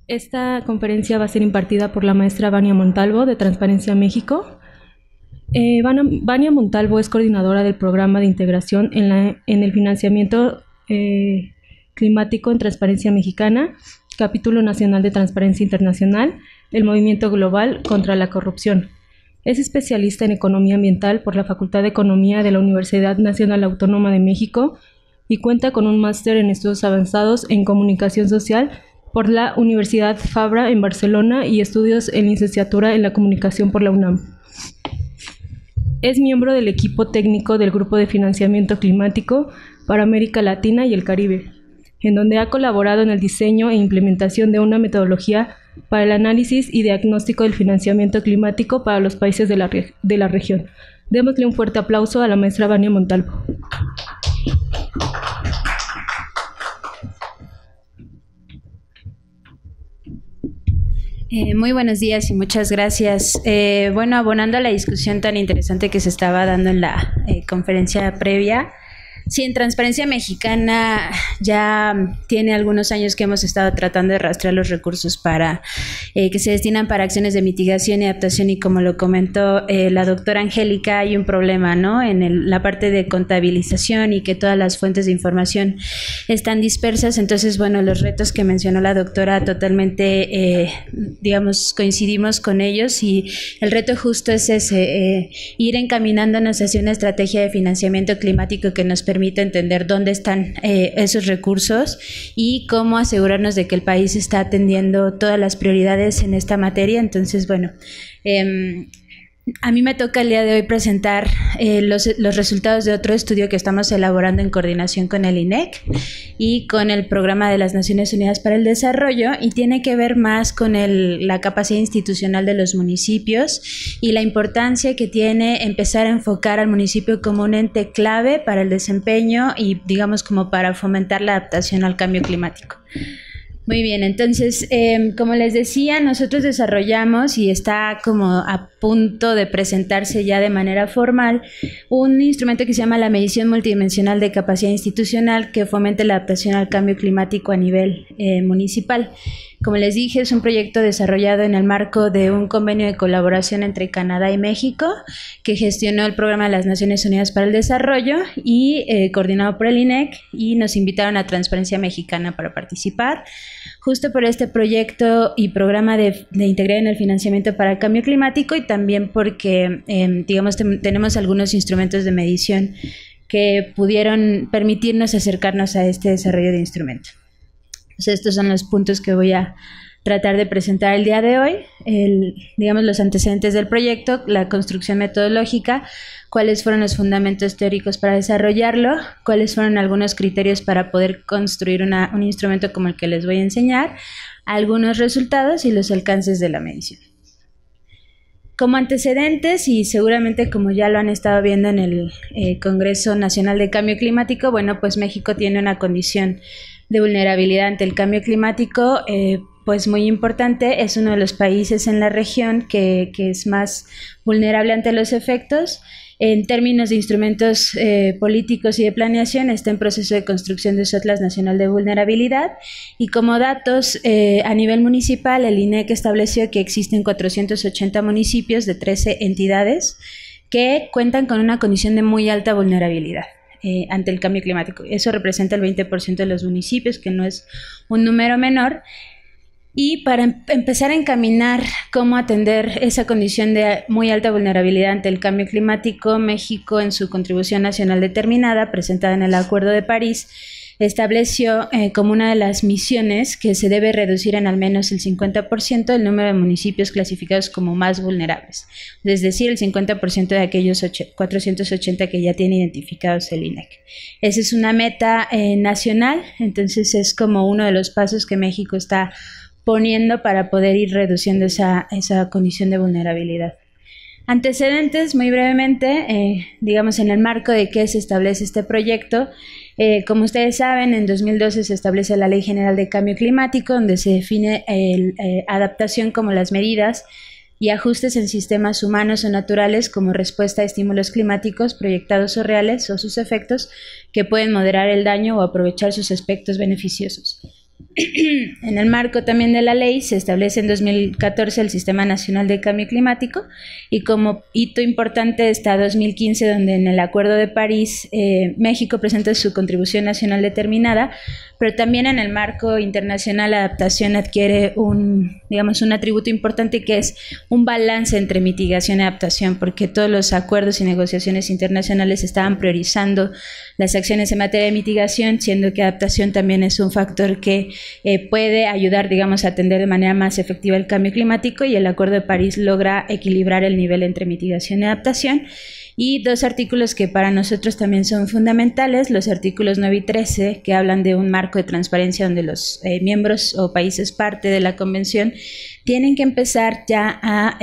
Esta conferencia va a ser impartida por la maestra Vania Montalvo de Transparencia México. Vania Montalvo es coordinadora del programa de integración en el financiamiento climático en Transparencia Mexicana, Capítulo Nacional de Transparencia Internacional, el Movimiento Global contra la Corrupción. Es especialista en Economía Ambiental por la Facultad de Economía de la Universidad Nacional Autónoma de México y cuenta con un máster en Estudios Avanzados en Comunicación Social por la Universidad Fabra en Barcelona y estudios en licenciatura en la Comunicación por la UNAM. Es miembro del equipo técnico del Grupo de Financiamiento Climático para América Latina y el Caribe, en donde ha colaborado en el diseño e implementación de una metodología para el análisis y diagnóstico del financiamiento climático para los países de la región. Démosle un fuerte aplauso a la maestra Vania Montalvo. Muy buenos días y muchas gracias. Bueno, abonando a la discusión tan interesante que se estaba dando en la conferencia previa, sí, en Transparencia Mexicana ya tiene algunos años que hemos estado tratando de rastrear los recursos para que se destinan para acciones de mitigación y adaptación, y como lo comentó la doctora Angélica, hay un problema, ¿no?, en la parte de contabilización y que todas las fuentes de información están dispersas. Entonces, bueno, los retos que mencionó la doctora totalmente, digamos, coincidimos con ellos, y el reto justo es ese, ir encaminándonos hacia una estrategia de financiamiento climático que nos permite entender dónde están esos recursos y cómo asegurarnos de que el país está atendiendo todas las prioridades en esta materia. Entonces, bueno, a mí me toca el día de hoy presentar los resultados de otro estudio que estamos elaborando en coordinación con el INEC y con el Programa de las Naciones Unidas para el Desarrollo, y tiene que ver más con la capacidad institucional de los municipios y la importancia que tiene empezar a enfocar al municipio como un ente clave para el desempeño y, digamos, como para fomentar la adaptación al cambio climático. Muy bien, entonces, como les decía, nosotros desarrollamos, y está como a punto de presentarse ya de manera formal, un instrumento que se llama la medición multidimensional de capacidad institucional que fomente la adaptación al cambio climático a nivel municipal. Como les dije, es un proyecto desarrollado en el marco de un convenio de colaboración entre Canadá y México que gestionó el Programa de las Naciones Unidas para el Desarrollo y coordinado por el INEC, y nos invitaron a Transparencia Mexicana para participar. Justo por este proyecto y programa de integrar en el financiamiento para el cambio climático, y también porque, digamos, tenemos algunos instrumentos de medición que pudieron permitirnos acercarnos a este desarrollo de instrumento. Entonces, estos son los puntos que voy a tratar de presentar el día de hoy. Digamos, los antecedentes del proyecto, la construcción metodológica, cuáles fueron los fundamentos teóricos para desarrollarlo, cuáles fueron algunos criterios para poder construir un instrumento como el que les voy a enseñar, algunos resultados y los alcances de la medición. Como antecedentes, y seguramente como ya lo han estado viendo en el Congreso Nacional de Cambio Climático, bueno, pues México tiene una condición de vulnerabilidad ante el cambio climático pues muy importante. Es uno de los países en la región que es más vulnerable ante los efectos. En términos de instrumentos políticos y de planeación, está en proceso de construcción de su Atlas Nacional de Vulnerabilidad, y como datos a nivel municipal, el INEC estableció que existen 480 municipios de 13 entidades que cuentan con una condición de muy alta vulnerabilidad ante el cambio climático. Eso representa el 20% de los municipios, que no es un número menor. Y para empezar a encaminar cómo atender esa condición de muy alta vulnerabilidad ante el cambio climático, México, en su contribución nacional determinada, presentada en el Acuerdo de París, estableció como una de las misiones que se debe reducir en al menos el 50% el número de municipios clasificados como más vulnerables, es decir, el 50% de aquellos 480 que ya tiene identificados el INEC. Esa es una meta nacional, entonces es como uno de los pasos que México está poniendo para poder ir reduciendo esa condición de vulnerabilidad. Antecedentes, muy brevemente, digamos, en el marco de qué se establece este proyecto. Como ustedes saben, en 2012 se establece la Ley General de Cambio Climático, donde se define adaptación como las medidas y ajustes en sistemas humanos o naturales como respuesta a estímulos climáticos proyectados o reales, o sus efectos que pueden moderar el daño o aprovechar sus aspectos beneficiosos. En el marco también de la ley se establece en 2014 el Sistema Nacional de Cambio Climático y como hito importante está 2015, donde en el Acuerdo de París México presenta su contribución nacional determinada, pero también en el marco internacional la adaptación adquiere un atributo importante, que es un balance entre mitigación y adaptación, porque todos los acuerdos y negociaciones internacionales estaban priorizando las acciones en materia de mitigación, siendo que adaptación también es un factor que puede ayudar, a atender de manera más efectiva el cambio climático, y el Acuerdo de París logra equilibrar el nivel entre mitigación y adaptación. Y dos artículos que para nosotros también son fundamentales, los artículos 9 y 13, que hablan de un marco de transparencia donde los miembros o países parte de la convención tienen que empezar ya a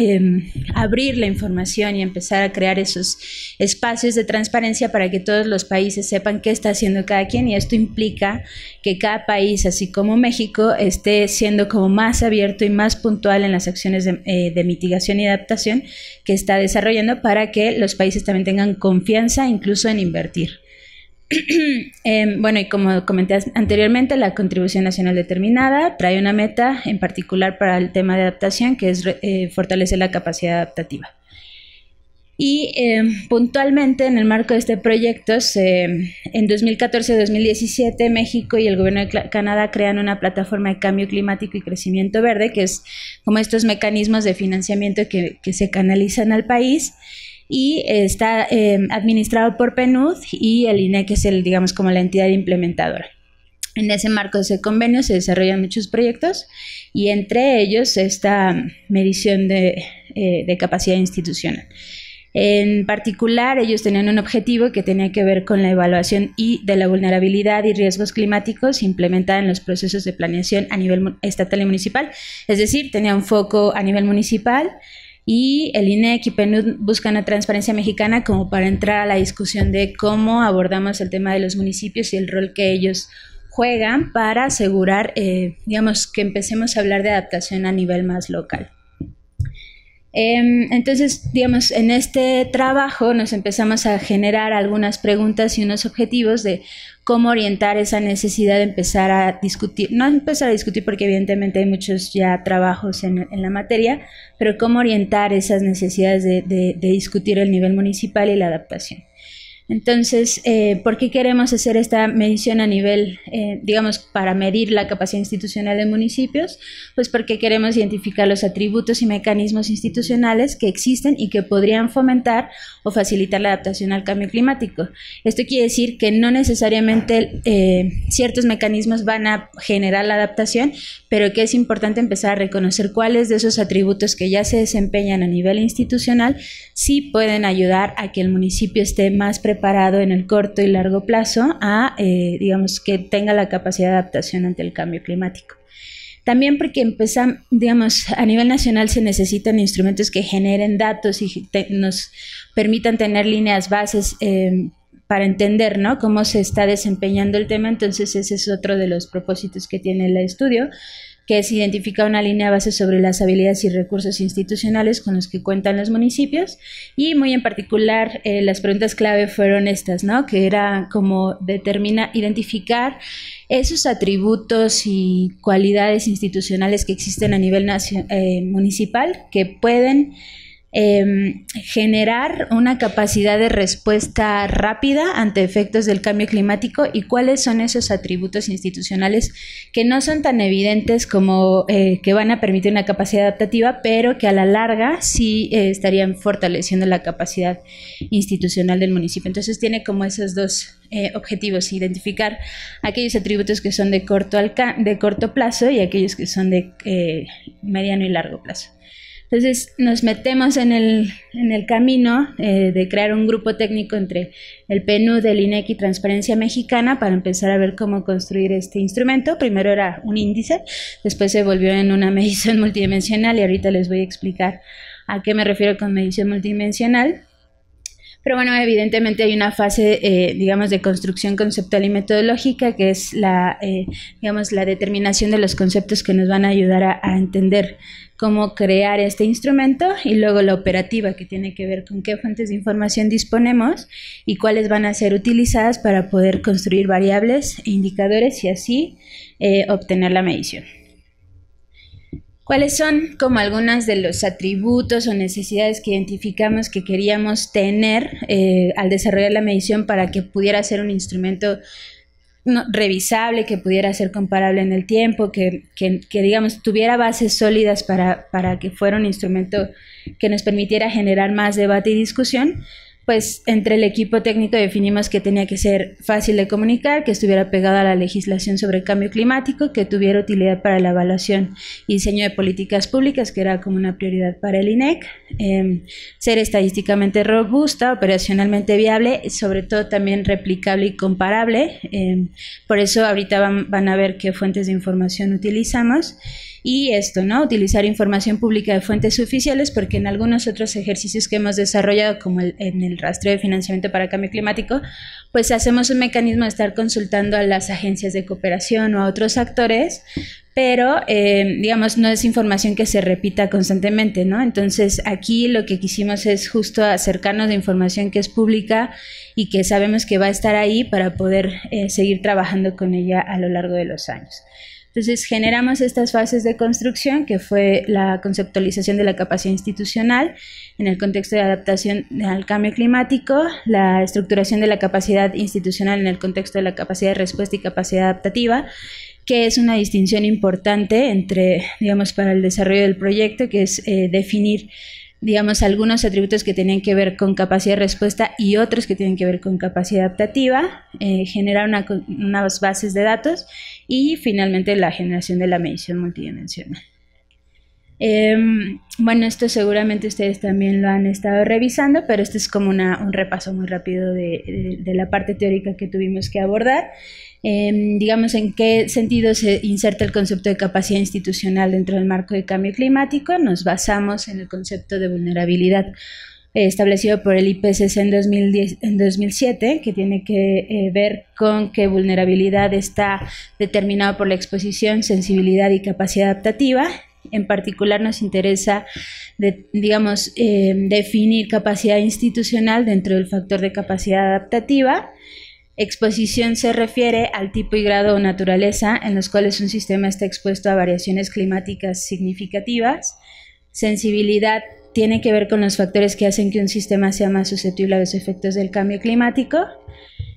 abrir la información y empezar a crear esos espacios de transparencia para que todos los países sepan qué está haciendo cada quien, y esto implica que cada país, así como México, esté siendo como más abierto y más puntual en las acciones de mitigación y adaptación que está desarrollando, para que los países también tengan confianza incluso en invertir. Bueno, y como comenté anteriormente, la contribución nacional determinada trae una meta en particular para el tema de adaptación, que es fortalecer la capacidad adaptativa. Y puntualmente en el marco de este proyecto, en 2014-2017 México y el gobierno de Canadá crean una plataforma de cambio climático y crecimiento verde, que es como estos mecanismos de financiamiento que se canalizan al país, y está administrado por PNUD, y el INEC es como la entidad implementadora. En ese marco de ese convenio se desarrollan muchos proyectos, y entre ellos esta medición de capacidad institucional. En particular, ellos tenían un objetivo que tenía que ver con la evaluación de la vulnerabilidad y riesgos climáticos implementada en los procesos de planeación a nivel estatal y municipal, es decir, tenía un foco a nivel municipal. Y el INEC y PNUD buscan una transparencia mexicana como para entrar a la discusión de cómo abordamos el tema de los municipios y el rol que ellos juegan para asegurar, que empecemos a hablar de adaptación a nivel más local. Entonces, en este trabajo nos empezamos a generar algunas preguntas y unos objetivos de cómo orientar esa necesidad de empezar a discutir, no empezar a discutir porque evidentemente hay muchos ya trabajos en la materia, pero cómo orientar esas necesidades de discutir el nivel municipal y la adaptación. Entonces, ¿por qué queremos hacer esta medición a nivel, para medir la capacidad institucional de municipios? Pues porque queremos identificar los atributos y mecanismos institucionales que existen y que podrían fomentar o facilitar la adaptación al cambio climático. Esto quiere decir que no necesariamente ciertos mecanismos van a generar la adaptación, pero que es importante empezar a reconocer cuáles de esos atributos que ya se desempeñan a nivel institucional sí pueden ayudar a que el municipio esté más preparado en el corto y largo plazo a, que tenga la capacidad de adaptación ante el cambio climático. También porque a nivel nacional se necesitan instrumentos que generen datos y nos permitan tener líneas bases para entender, ¿no?, cómo se está desempeñando el tema. Entonces ese es otro de los propósitos que tiene el estudio, que es identificar una línea base sobre las habilidades y recursos institucionales con los que cuentan los municipios, y muy en particular las preguntas clave fueron estas, ¿no?, que era como identificar esos atributos y cualidades institucionales que existen a nivel municipal que pueden generar una capacidad de respuesta rápida ante efectos del cambio climático, y cuáles son esos atributos institucionales que no son tan evidentes como que van a permitir una capacidad adaptativa, pero que a la larga sí estarían fortaleciendo la capacidad institucional del municipio. Entonces tiene como esos dos objetivos: identificar aquellos atributos que son de corto plazo y aquellos que son de mediano y largo plazo. Entonces nos metemos en el camino de crear un grupo técnico entre el PNUD, el INEC y Transparencia Mexicana para empezar a ver cómo construir este instrumento. Primero era un índice, después se volvió en una medición multidimensional, y ahorita les voy a explicar a qué me refiero con medición multidimensional. Pero bueno, evidentemente hay una fase, de construcción conceptual y metodológica, que es la determinación de los conceptos que nos van a ayudar a entender cómo crear este instrumento, y luego la operativa, que tiene que ver con qué fuentes de información disponemos y cuáles van a ser utilizadas para poder construir variables e indicadores y así obtener la medición. ¿Cuáles son como algunos de los atributos o necesidades que identificamos que queríamos tener al desarrollar la medición para que pudiera ser un instrumento revisable, que pudiera ser comparable en el tiempo, que digamos tuviera bases sólidas para que fuera un instrumento que nos permitiera generar más debate y discusión? Pues entre el equipo técnico definimos que tenía que ser fácil de comunicar, que estuviera pegado a la legislación sobre el cambio climático, que tuviera utilidad para la evaluación y diseño de políticas públicas, que era como una prioridad para el INEC, ser estadísticamente robusta, operacionalmente viable, sobre todo también replicable y comparable. Por eso ahorita van a ver qué fuentes de información utilizamos. Y esto, ¿no? Utilizar información pública de fuentes oficiales, porque en algunos otros ejercicios que hemos desarrollado, como en el rastreo de financiamiento para cambio climático, pues hacemos un mecanismo de estar consultando a las agencias de cooperación o a otros actores, pero digamos no es información que se repita constantemente, ¿no? Entonces aquí lo que quisimos es justo acercarnos de información que es pública y que sabemos que va a estar ahí para poder seguir trabajando con ella a lo largo de los años. Entonces generamos estas fases de construcción, que fue la conceptualización de la capacidad institucional en el contexto de adaptación al cambio climático, la estructuración de la capacidad institucional en el contexto de la capacidad de respuesta y capacidad adaptativa, que es una distinción importante entre, digamos, para el desarrollo del proyecto, que es definir, digamos, algunos atributos que tienen que ver con capacidad de respuesta y otros que tienen que ver con capacidad adaptativa, generar unas bases de datos y finalmente la generación de la medición multidimensional. Bueno, esto seguramente ustedes también lo han estado revisando, pero este es como un repaso muy rápido de la parte teórica que tuvimos que abordar. Digamos, en qué sentido se inserta el concepto de capacidad institucional dentro del marco de cambio climático. Nos basamos en el concepto de vulnerabilidad establecido por el IPCC en 2007, que tiene que ver con que vulnerabilidad está determinado por la exposición, sensibilidad y capacidad adaptativa. En particular nos interesa, definir capacidad institucional dentro del factor de capacidad adaptativa. Exposición se refiere al tipo y grado o naturaleza en los cuales un sistema está expuesto a variaciones climáticas significativas. Sensibilidad tiene que ver con los factores que hacen que un sistema sea más susceptible a los efectos del cambio climático.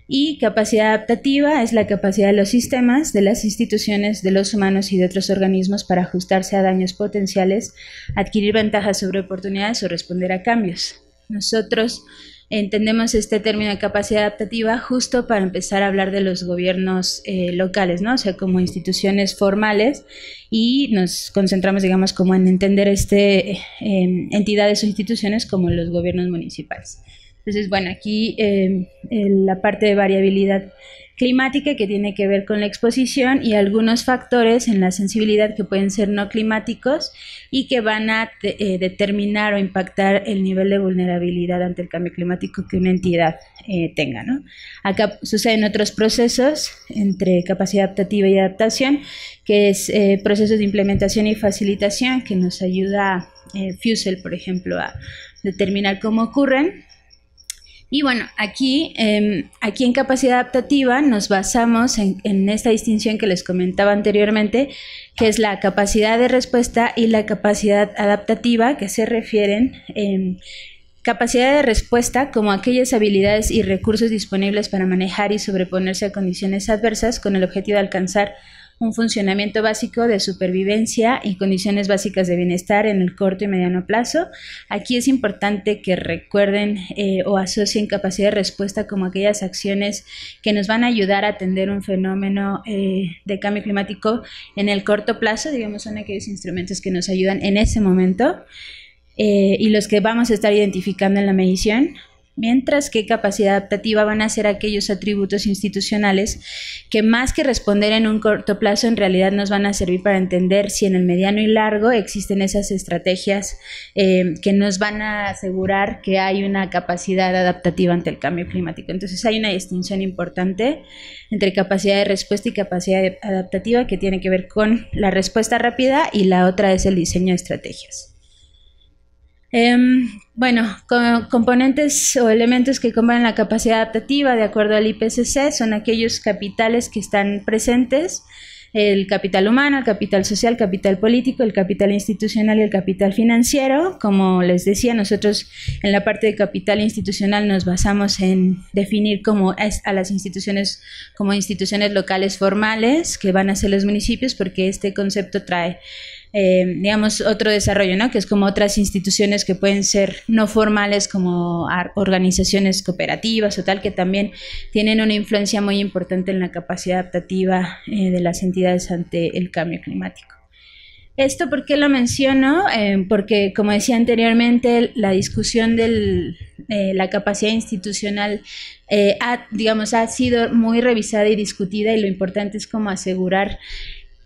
Y capacidad adaptativa es la capacidad de los sistemas, de las instituciones, de los humanos y de otros organismos para ajustarse a daños potenciales, adquirir ventajas sobre oportunidades o responder a cambios. Nosotros entendemos este término de capacidad adaptativa justo para empezar a hablar de los gobiernos locales, ¿no? O sea, como instituciones formales, y nos concentramos, digamos, como en entender entidades o instituciones como los gobiernos municipales. Entonces, bueno, aquí la parte de variabilidad climática, que tiene que ver con la exposición, y algunos factores en la sensibilidad que pueden ser no climáticos y que van a determinar o impactar el nivel de vulnerabilidad ante el cambio climático que una entidad tenga, ¿no? Acá suceden otros procesos entre capacidad adaptativa y adaptación, que es procesos de implementación y facilitación, que nos ayuda FUSEL, por ejemplo, a determinar cómo ocurren. Y bueno, aquí en capacidad adaptativa nos basamos en esta distinción que les comentaba anteriormente, que es la capacidad de respuesta y la capacidad adaptativa, que se refieren capacidad de respuesta como aquellas habilidades y recursos disponibles para manejar y sobreponerse a condiciones adversas con el objetivo de alcanzar un funcionamiento básico de supervivencia y condiciones básicas de bienestar en el corto y mediano plazo. Aquí es importante que recuerden o asocien capacidad de respuesta como aquellas acciones que nos van a ayudar a atender un fenómeno de cambio climático en el corto plazo. Digamos, son aquellos instrumentos que nos ayudan en ese momento y los que vamos a estar identificando en la medición. mientras que capacidad adaptativa van a ser aquellos atributos institucionales que más que responder en un corto plazo, en realidad nos van a servir para entender si en el mediano y largo existen esas estrategias que nos van a asegurar que hay una capacidad adaptativa ante el cambio climático. Entonces hay una distinción importante entre capacidad de respuesta y capacidad adaptativa que tiene que ver con la respuesta rápida, y la otra es el diseño de estrategias. Componentes o elementos que componen la capacidad adaptativa de acuerdo al IPCC son aquellos capitales que están presentes: el capital humano, el capital social, el capital político, el capital institucional y el capital financiero. Como les decía, nosotros en la parte de capital institucional nos basamos en definir a las instituciones como instituciones locales formales, que van a ser los municipios, porque este concepto trae otro desarrollo, ¿no? Que es como otras instituciones que pueden ser no formales, como organizaciones cooperativas o tal, que también tienen una influencia muy importante en la capacidad adaptativa de las entidades ante el cambio climático. ¿Esto por qué lo menciono? Porque, como decía anteriormente, la discusión de la capacidad institucional ha sido muy revisada y discutida, y lo importante es como asegurar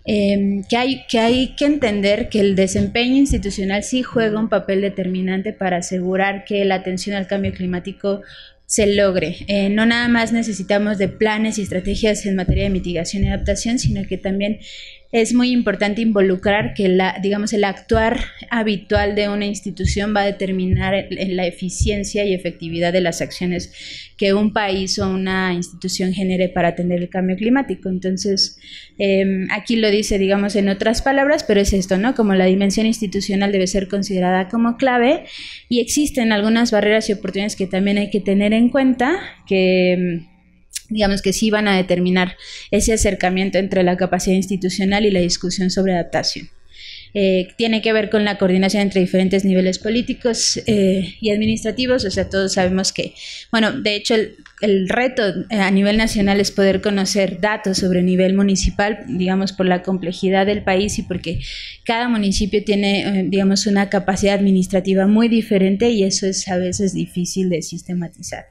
que hay que entender que el desempeño institucional sí juega un papel determinante para asegurar que la atención al cambio climático se logre. No nada más necesitamos de planes y estrategias en materia de mitigación y adaptación, sino que también es muy importante involucrar que el actuar habitual de una institución va a determinar en la eficiencia y efectividad de las acciones que un país o una institución genere para atender el cambio climático. Entonces, aquí lo dice, en otras palabras, pero es esto, ¿no? Como la dimensión institucional debe ser considerada como clave, y existen algunas barreras y oportunidades que también hay que tener en cuenta, que sí van a determinar ese acercamiento entre la capacidad institucional y la discusión sobre adaptación. Tiene que ver con la coordinación entre diferentes niveles políticos y administrativos. O sea, todos sabemos que, de hecho, el reto a nivel nacional es poder conocer datos sobre nivel municipal, por la complejidad del país y porque cada municipio tiene, una capacidad administrativa muy diferente, y eso es a veces difícil de sistematizar.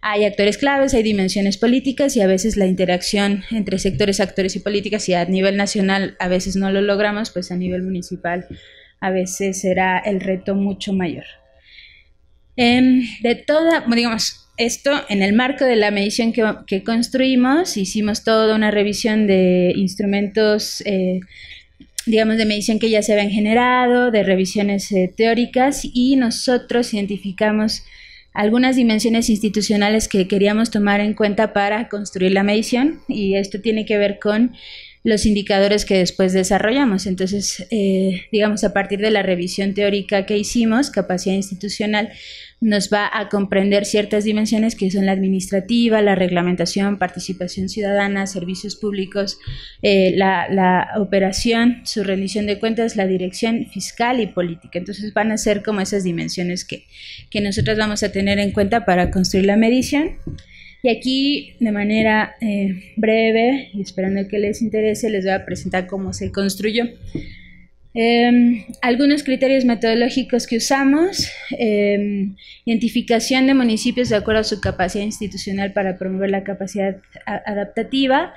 Hay actores claves, hay dimensiones políticas, y a veces la interacción entre sectores, actores y políticas, si a nivel nacional a veces no lo logramos, pues a nivel municipal a veces será el reto mucho mayor. Esto en el marco de la medición que construimos, hicimos toda una revisión de instrumentos de medición que ya se habían generado, de revisiones teóricas, y nosotros identificamos algunas dimensiones institucionales que queríamos tomar en cuenta para construir la medición, y esto tiene que ver con los indicadores que después desarrollamos. Entonces, a partir de la revisión teórica que hicimos, capacidad institucional nos va a comprender ciertas dimensiones que son la administrativa, la reglamentación, participación ciudadana, servicios públicos, la operación, su rendición de cuentas, la dirección fiscal y política. Entonces van a ser como esas dimensiones que nosotros vamos a tener en cuenta para construir la medición. Y aquí, de manera breve, y esperando que les interese, les voy a presentar cómo se construyó. Algunos criterios metodológicos que usamos: identificación de municipios de acuerdo a su capacidad institucional para promover la capacidad adaptativa,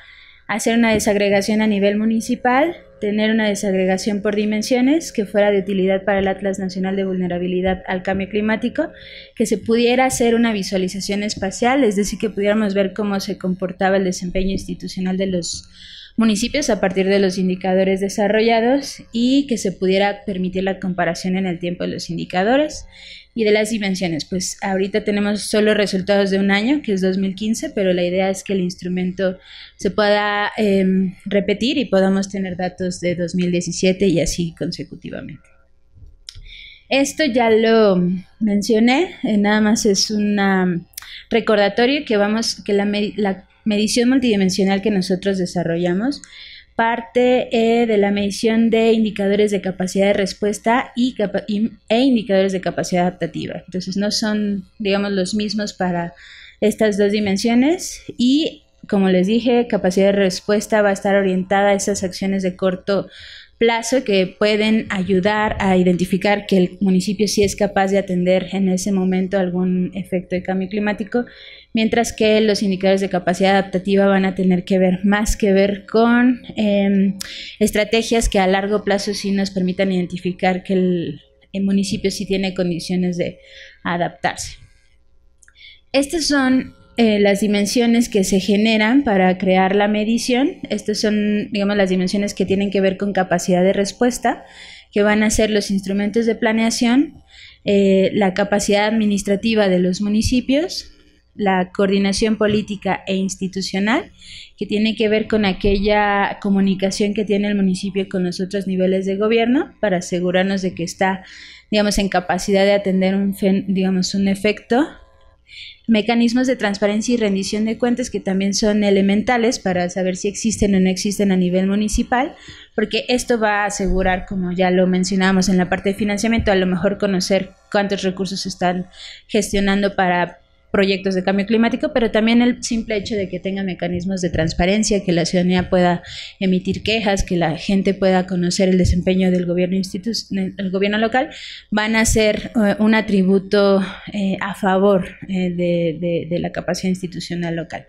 hacer una desagregación a nivel municipal, tener una desagregación por dimensiones que fuera de utilidad para el Atlas Nacional de Vulnerabilidad al Cambio Climático, que se pudiera hacer una visualización espacial, es decir, que pudiéramos ver cómo se comportaba el desempeño institucional de los municipios a partir de los indicadores desarrollados, y que se pudiera permitir la comparación en el tiempo de los indicadores y de las dimensiones. Pues ahorita tenemos solo resultados de un año, que es 2015, pero la idea es que el instrumento se pueda repetir y podamos tener datos de 2017 y así consecutivamente. Esto ya lo mencioné, nada más es un recordatorio que la medición multidimensional que nosotros desarrollamos parte de la medición de indicadores de capacidad de respuesta e indicadores de capacidad adaptativa. Entonces no son, los mismos para estas dos dimensiones, y como les dije, capacidad de respuesta va a estar orientada a esas acciones de corto plazo que pueden ayudar a identificar que el municipio sí es capaz de atender en ese momento algún efecto de cambio climático, mientras que los indicadores de capacidad adaptativa van a tener que ver con estrategias que a largo plazo sí nos permitan identificar que el municipio sí tiene condiciones de adaptarse. Estas son las dimensiones que se generan para crear la medición. Estas son, digamos, las dimensiones que tienen que ver con capacidad de respuesta, que van a ser los instrumentos de planeación, la capacidad administrativa de los municipios, la coordinación política e institucional, que tiene que ver con aquella comunicación que tiene el municipio con los otros niveles de gobierno para asegurarnos de que está, digamos, en capacidad de atender un efecto. Mecanismos de transparencia y rendición de cuentas, que también son elementales para saber si existen o no existen a nivel municipal, porque esto va a asegurar, como ya lo mencionábamos en la parte de financiamiento, a lo mejor conocer cuántos recursos se están gestionando para proyectos de cambio climático, pero también el simple hecho de que tenga mecanismos de transparencia, que la ciudadanía pueda emitir quejas, que la gente pueda conocer el desempeño del gobierno el gobierno local, van a ser un atributo a favor de la capacidad institucional local.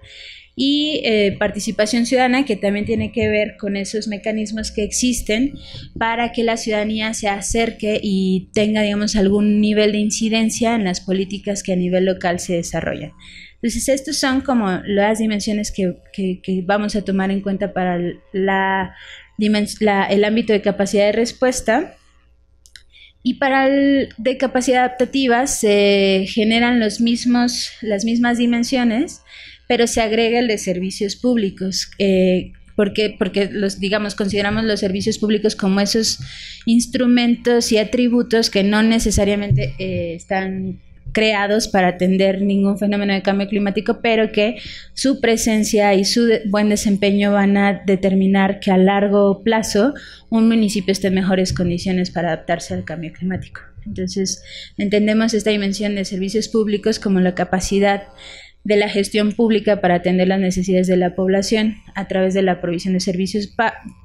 Y participación ciudadana, que también tiene que ver con esos mecanismos que existen para que la ciudadanía se acerque y tenga, digamos, algún nivel de incidencia en las políticas que a nivel local se desarrollan. Entonces, estos son como las dimensiones que vamos a tomar en cuenta para el ámbito de capacidad de respuesta. Y para el de capacidad adaptativa se generan las mismas dimensiones, pero se agrega el de servicios públicos, porque consideramos los servicios públicos como esos instrumentos y atributos que no necesariamente están creados para atender ningún fenómeno de cambio climático, pero que su presencia y su buen desempeño van a determinar que a largo plazo un municipio esté en mejores condiciones para adaptarse al cambio climático. Entonces, entendemos esta dimensión de servicios públicos como la capacidad de la gestión pública para atender las necesidades de la población a través de la provisión de servicios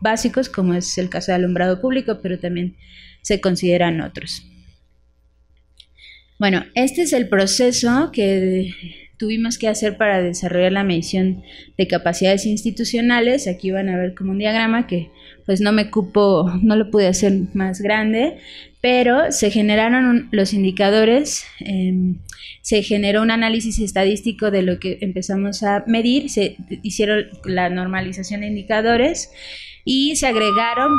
básicos, como es el caso de alumbrado público, pero también se consideran otros. Bueno, este es el proceso que tuvimos que hacer para desarrollar la medición de capacidades institucionales. Aquí van a ver como un diagrama que pues no lo pude hacer más grande, pero se generaron los indicadores, se generó un análisis estadístico de lo que empezamos a medir, se hicieron la normalización de indicadores y se agregaron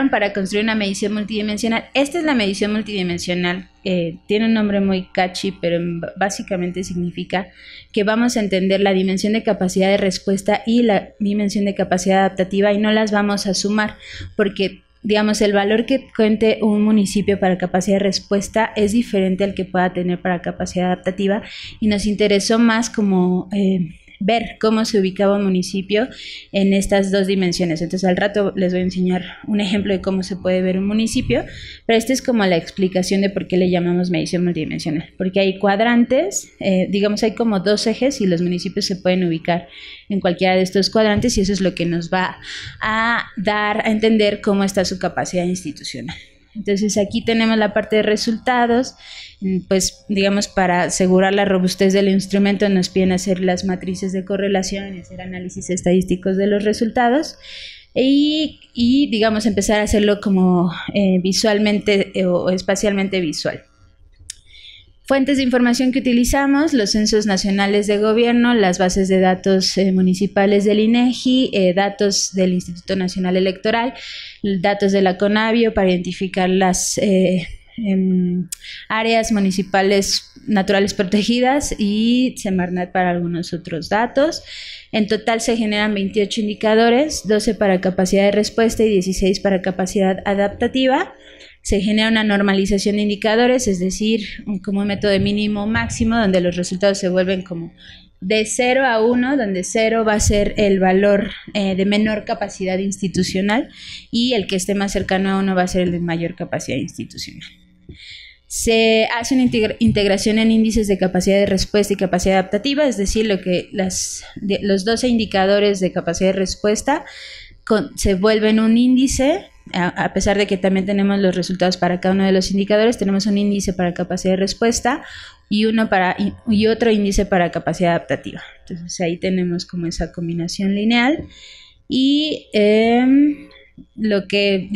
para construir una medición multidimensional. Esta es la medición multidimensional, tiene un nombre muy catchy, pero básicamente significa que vamos a entender la dimensión de capacidad de respuesta y la dimensión de capacidad adaptativa y no las vamos a sumar, porque digamos, el valor que cuente un municipio para capacidad de respuesta es diferente al que pueda tener para capacidad adaptativa, y nos interesó más como ver cómo se ubicaba un municipio en estas dos dimensiones. Entonces al rato les voy a enseñar un ejemplo de cómo se puede ver un municipio, pero esta es como la explicación de por qué le llamamos medición multidimensional, porque hay cuadrantes, digamos hay como dos ejes y los municipios se pueden ubicar en cualquiera de estos cuadrantes, y eso es lo que nos va a dar a entender cómo está su capacidad institucional. Entonces aquí tenemos la parte de resultados, pues digamos para asegurar la robustez del instrumento nos piden hacer las matrices de correlación y hacer análisis estadísticos de los resultados y digamos empezar a hacerlo como visualmente o espacialmente visual. Fuentes de información que utilizamos: los censos nacionales de gobierno, las bases de datos municipales del INEGI, datos del Instituto Nacional Electoral, datos de la CONAVIO para identificar las áreas municipales naturales protegidas y Semarnat para algunos otros datos. En total se generan 28 indicadores, 12 para capacidad de respuesta y 16 para capacidad adaptativa. Se genera una normalización de indicadores, es decir, como un método de mínimo máximo, donde los resultados se vuelven como de 0 a 1, donde 0 va a ser el valor de menor capacidad institucional y el que esté más cercano a 1 va a ser el de mayor capacidad institucional. Se hace una integración en índices de capacidad de respuesta y capacidad adaptativa, es decir, los 12 indicadores de capacidad de respuesta se vuelven un índice, a pesar de que también tenemos los resultados para cada uno de los indicadores. Tenemos un índice para capacidad de respuesta y otro índice para capacidad adaptativa. Entonces ahí tenemos como esa combinación lineal. Y lo que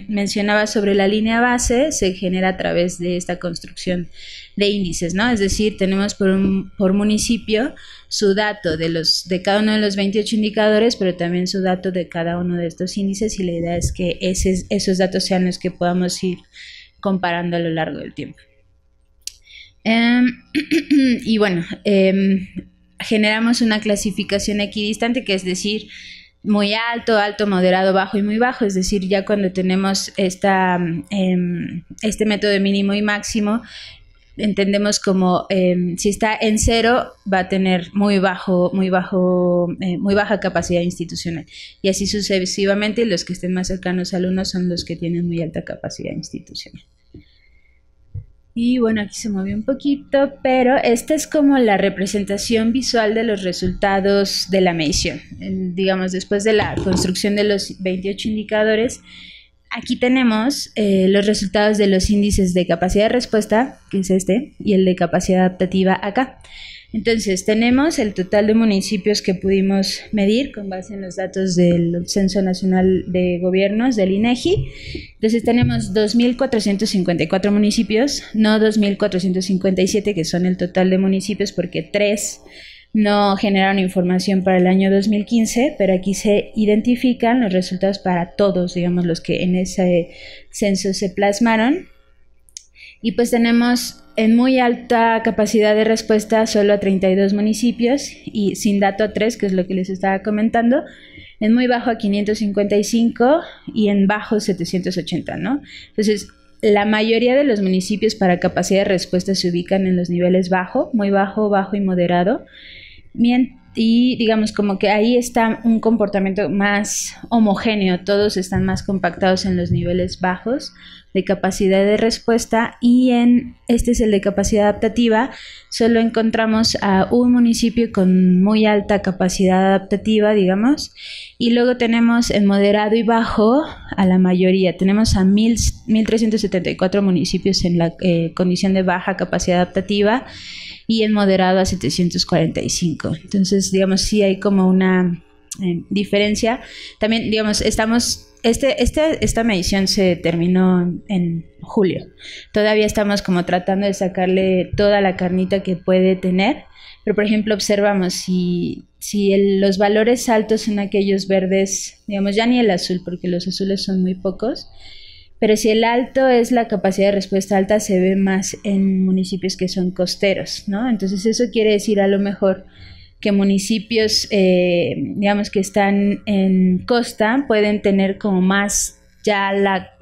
mencionaba sobre la línea base se genera a través de esta construcción de índices, ¿no? Es decir, tenemos por municipio su dato de cada uno de los 28 indicadores, pero también su dato de cada uno de estos índices, y la idea es que esos datos sean los que podamos ir comparando a lo largo del tiempo. Y bueno, generamos una clasificación equidistante, que es decir, muy alto, alto, moderado, bajo y muy bajo. Es decir, ya cuando tenemos este método de mínimo y máximo, entendemos como si está en 0 va a tener muy baja capacidad institucional, y así sucesivamente, y los que estén más cercanos al 1 son los que tienen muy alta capacidad institucional. Y bueno, aquí se movió un poquito, pero esta es como la representación visual de los resultados de la medición. Digamos, después de la construcción de los 28 indicadores, aquí tenemos los resultados de los índices de capacidad de respuesta, que es este, y el de capacidad adaptativa acá. Entonces, tenemos el total de municipios que pudimos medir con base en los datos del Censo Nacional de Gobiernos, del INEGI. Entonces, tenemos 2.454 municipios, no 2.457, que son el total de municipios, porque 3 no generaron información para el año 2015, pero aquí se identifican los resultados para todos, digamos, los que en ese censo se plasmaron. Y pues tenemos en muy alta capacidad de respuesta solo a 32 municipios, y sin dato a 3, que es lo que les estaba comentando, en muy bajo a 555 y en bajo 780, ¿no? Entonces, la mayoría de los municipios para capacidad de respuesta se ubican en los niveles bajo, muy bajo, bajo y moderado. Y digamos como que ahí está un comportamiento más homogéneo, todos están más compactados en los niveles bajos de capacidad de respuesta, y este es el de capacidad adaptativa. Solo encontramos a un municipio con muy alta capacidad adaptativa, digamos, y luego tenemos en moderado y bajo a la mayoría. Tenemos a 1.374 municipios en la condición de baja capacidad adaptativa, y en moderado a 745. Entonces, digamos, sí hay como una diferencia. También, digamos, esta medición se terminó en julio. Todavía estamos como tratando de sacarle toda la carnita que puede tener, pero por ejemplo observamos si los valores altos son aquellos verdes, digamos, ya ni el azul, porque los azules son muy pocos, pero si el alto es la capacidad de respuesta alta, se ve más en municipios que son costeros, ¿no? Entonces eso quiere decir a lo mejor que municipios, digamos, que están en costa pueden tener como más ya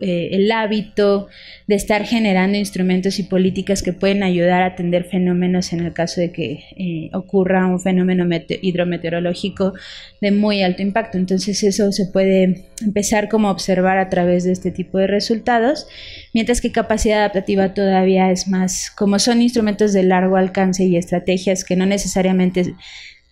el hábito de estar generando instrumentos y políticas que pueden ayudar a atender fenómenos en el caso de que ocurra un fenómeno hidrometeorológico de muy alto impacto. Entonces eso se puede empezar como a observar a través de este tipo de resultados, mientras que capacidad adaptativa todavía es más, como son instrumentos de largo alcance y estrategias que no necesariamente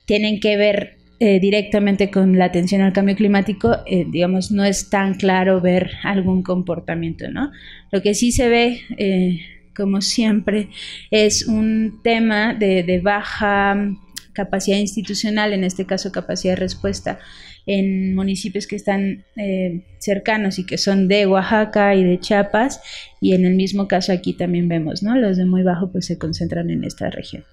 tienen que ver directamente con la atención al cambio climático, digamos, no es tan claro ver algún comportamiento, ¿no? Lo que sí se ve, como siempre, es un tema de baja capacidad institucional, en este caso capacidad de respuesta, en municipios que están cercanos y que son de Oaxaca y de Chiapas, y en el mismo caso aquí también vemos, ¿no? Los de muy bajo pues se concentran en esta región.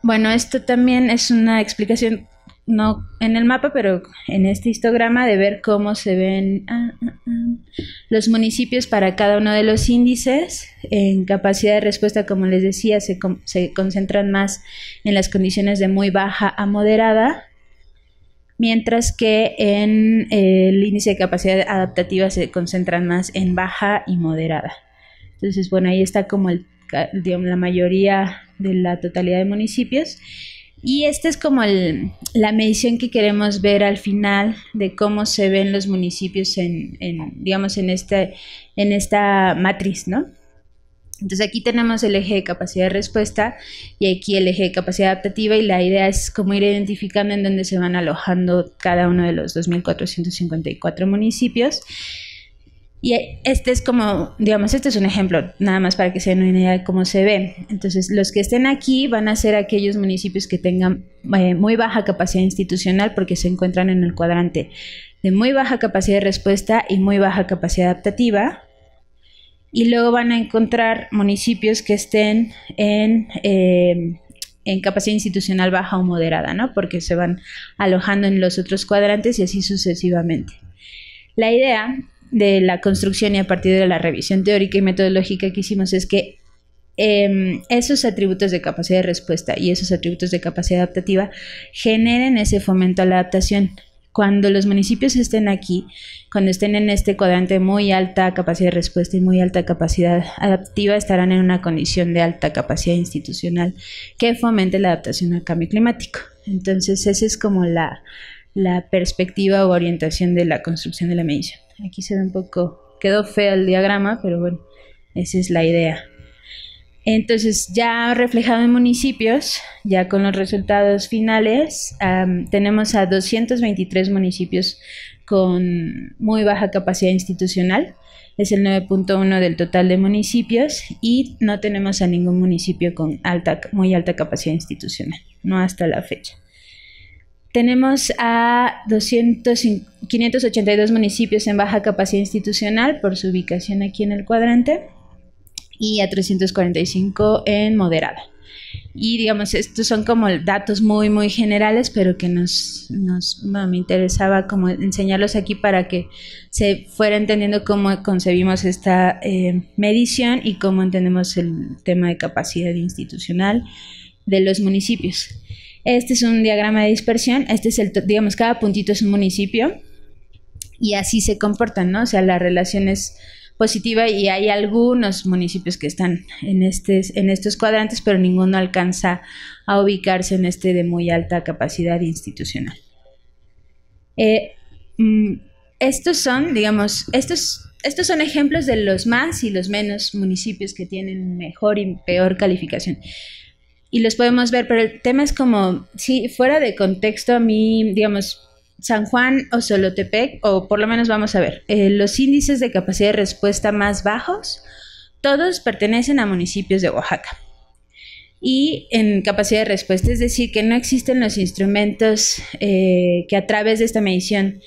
Bueno, esto también es una explicación, no en el mapa, pero en este histograma, de ver cómo se ven los municipios para cada uno de los índices. En capacidad de respuesta, como les decía, se concentran más en las condiciones de muy baja a moderada, mientras que en el índice de capacidad adaptativa se concentran más en baja y moderada. Entonces, bueno, ahí está como digamos, la mayoría de la totalidad de municipios, y esta es como la medición que queremos ver al final de cómo se ven los municipios digamos, en esta matriz, ¿no? Entonces aquí tenemos el eje de capacidad de respuesta y aquí el eje de capacidad adaptativa, y la idea es como ir identificando en dónde se van alojando cada uno de los 2.454 municipios. Y este es como, digamos, este es un ejemplo, nada más para que se den una idea de cómo se ve. Entonces, los que estén aquí van a ser aquellos municipios que tengan muy baja capacidad institucional, porque se encuentran en el cuadrante de muy baja capacidad de respuesta y muy baja capacidad adaptativa. Y luego van a encontrar municipios que estén en capacidad institucional baja o moderada, ¿no? Porque se van alojando en los otros cuadrantes y así sucesivamente. La idea de la construcción y a partir de la revisión teórica y metodológica que hicimos es que esos atributos de capacidad de respuesta y esos atributos de capacidad adaptativa generen ese fomento a la adaptación. Cuando los municipios estén aquí, cuando estén en este cuadrante de muy alta capacidad de respuesta y muy alta capacidad adaptativa, estarán en una condición de alta capacidad institucional que fomente la adaptación al cambio climático. Entonces, esa es como la perspectiva o orientación de la construcción de la medición. Aquí se ve un poco, quedó feo el diagrama, pero bueno, esa es la idea. Entonces, ya reflejado en municipios, ya con los resultados finales, tenemos a 223 municipios con muy baja capacidad institucional, es el 9.1 del total de municipios, y no tenemos a ningún municipio con muy alta capacidad institucional, no hasta la fecha. Tenemos a 582 municipios en baja capacidad institucional por su ubicación aquí en el cuadrante y a 345 en moderada. Y digamos, estos son como datos muy, muy generales, pero que me interesaba como enseñarlos aquí para que se fuera entendiendo cómo concebimos esta medición y cómo entendemos el tema de capacidad institucional de los municipios. Este es un diagrama de dispersión, este es digamos, cada puntito es un municipio y así se comportan, ¿no? O sea, la relación es positiva y hay algunos municipios que están en estos cuadrantes, pero ninguno alcanza a ubicarse en este de muy alta capacidad institucional. Estos son, digamos, estos son ejemplos de los más y los menos municipios que tienen mejor y peor calificación. Y los podemos ver, pero el tema es como, si fuera de contexto, a mí, digamos, San Juan o Solotepec, o por lo menos vamos a ver, los índices de capacidad de respuesta más bajos, todos pertenecen a municipios de Oaxaca. Y en capacidad de respuesta, es decir, que no existen los instrumentos que a través de esta medición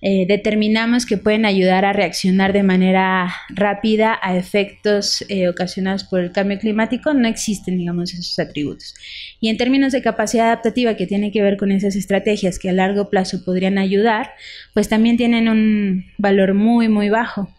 determinamos que pueden ayudar a reaccionar de manera rápida a efectos ocasionados por el cambio climático. No existen, digamos, esos atributos. Y en términos de capacidad adaptativa, que tiene que ver con esas estrategias que a largo plazo podrían ayudar, pues también tienen un valor muy, muy bajo.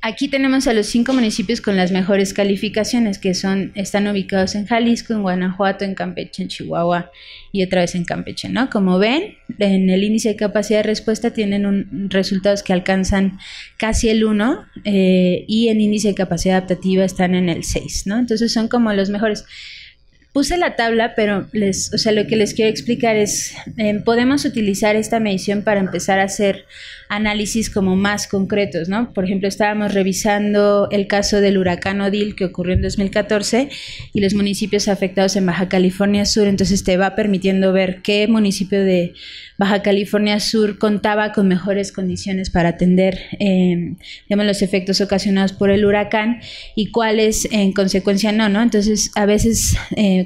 Aquí tenemos a los 5 municipios con las mejores calificaciones, que están ubicados en Jalisco, en Guanajuato, en Campeche, en Chihuahua y otra vez en Campeche, ¿no? Como ven, en el índice de capacidad de respuesta tienen resultados que alcanzan casi el 1 y en índice de capacidad adaptativa están en el 6, ¿no? Entonces son como los mejores. Puse la tabla, pero lo que les quiero explicar es, podemos utilizar esta medición para empezar a hacer análisis como más concretos, ¿no? Por ejemplo, estábamos revisando el caso del huracán Odile que ocurrió en 2014 y los municipios afectados en Baja California Sur, entonces te va permitiendo ver qué municipio de Baja California Sur contaba con mejores condiciones para atender digamos, los efectos ocasionados por el huracán y cuáles en consecuencia no. Entonces a veces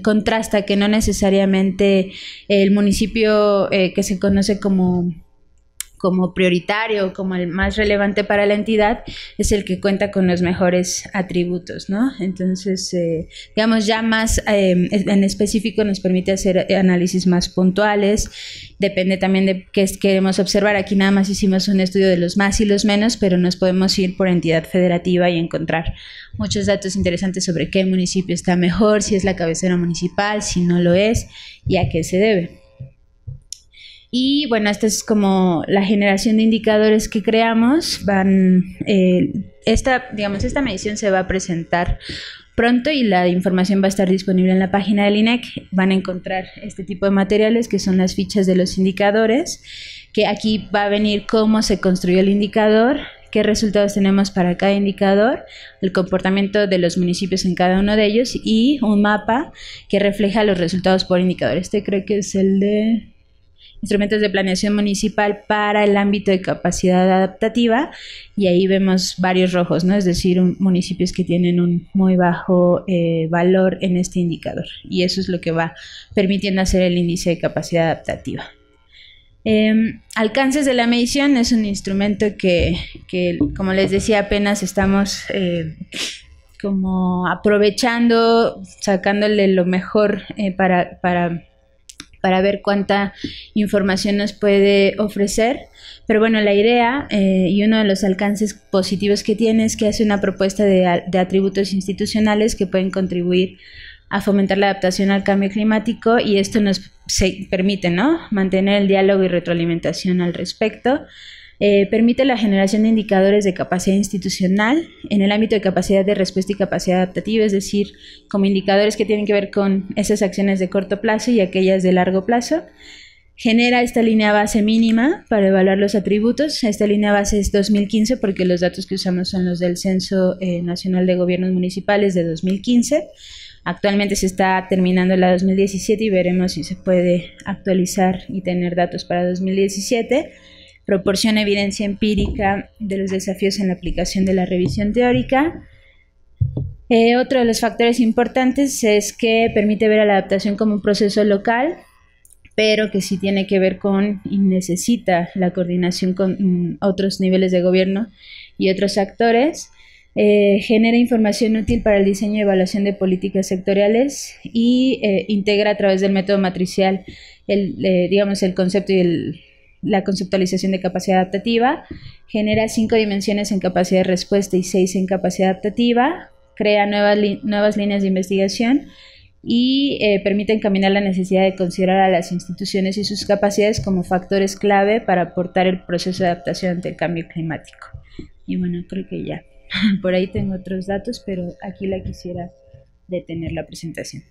contrasta que no necesariamente el municipio que se conoce como prioritario, como el más relevante para la entidad, es el que cuenta con los mejores atributos, ¿no? Entonces, digamos, ya más en específico nos permite hacer análisis más puntuales, depende también de qué queremos observar. Aquí nada más hicimos un estudio de los más y los menos, pero nos podemos ir por entidad federativa y encontrar muchos datos interesantes sobre qué municipio está mejor, si es la cabecera municipal, si no lo es y a qué se debe. Y bueno, esta es como la generación de indicadores que creamos. Esta medición se va a presentar pronto y la información va a estar disponible en la página del INEC. Van a encontrar este tipo de materiales que son las fichas de los indicadores, que aquí va a venir cómo se construyó el indicador, qué resultados tenemos para cada indicador, el comportamiento de los municipios en cada uno de ellos y un mapa que refleja los resultados por indicador. Este creo que es el de instrumentos de planeación municipal para el ámbito de capacidad adaptativa, y ahí vemos varios rojos, ¿no? Es decir, municipios que tienen un muy bajo valor en este indicador, y eso es lo que va permitiendo hacer el índice de capacidad adaptativa. Alcances de la medición es un instrumento que como les decía, apenas estamos como aprovechando, sacándole lo mejor para ver cuánta información nos puede ofrecer. Pero bueno, la idea y uno de los alcances positivos que tiene es que hace una propuesta de atributos institucionales que pueden contribuir a fomentar la adaptación al cambio climático, y esto nos permite, ¿no?, mantener el diálogo y retroalimentación al respecto. Permite la generación de indicadores de capacidad institucional en el ámbito de capacidad de respuesta y capacidad adaptativa, es decir, como indicadores que tienen que ver con esas acciones de corto plazo y aquellas de largo plazo. Genera esta línea base mínima para evaluar los atributos. Esta línea base es 2015 porque los datos que usamos son los del Censo Nacional de Gobiernos Municipales de 2015. Actualmente se está terminando la 2017 y veremos si se puede actualizar y tener datos para 2017. Proporciona evidencia empírica de los desafíos en la aplicación de la revisión teórica. Otro de los factores importantes es que permite ver a la adaptación como un proceso local, pero que sí tiene que ver con y necesita la coordinación con otros niveles de gobierno y otros actores. Genera información útil para el diseño y evaluación de políticas sectoriales y integra a través del método matricial el concepto y la conceptualización de capacidad adaptativa. Genera 5 dimensiones en capacidad de respuesta y 6 en capacidad adaptativa. Crea nuevas líneas de investigación y permite encaminar la necesidad de considerar a las instituciones y sus capacidades como factores clave para aportar el proceso de adaptación ante el cambio climático. Y bueno, creo que ya. Por ahí tengo otros datos, pero aquí la quisiera detener la presentación.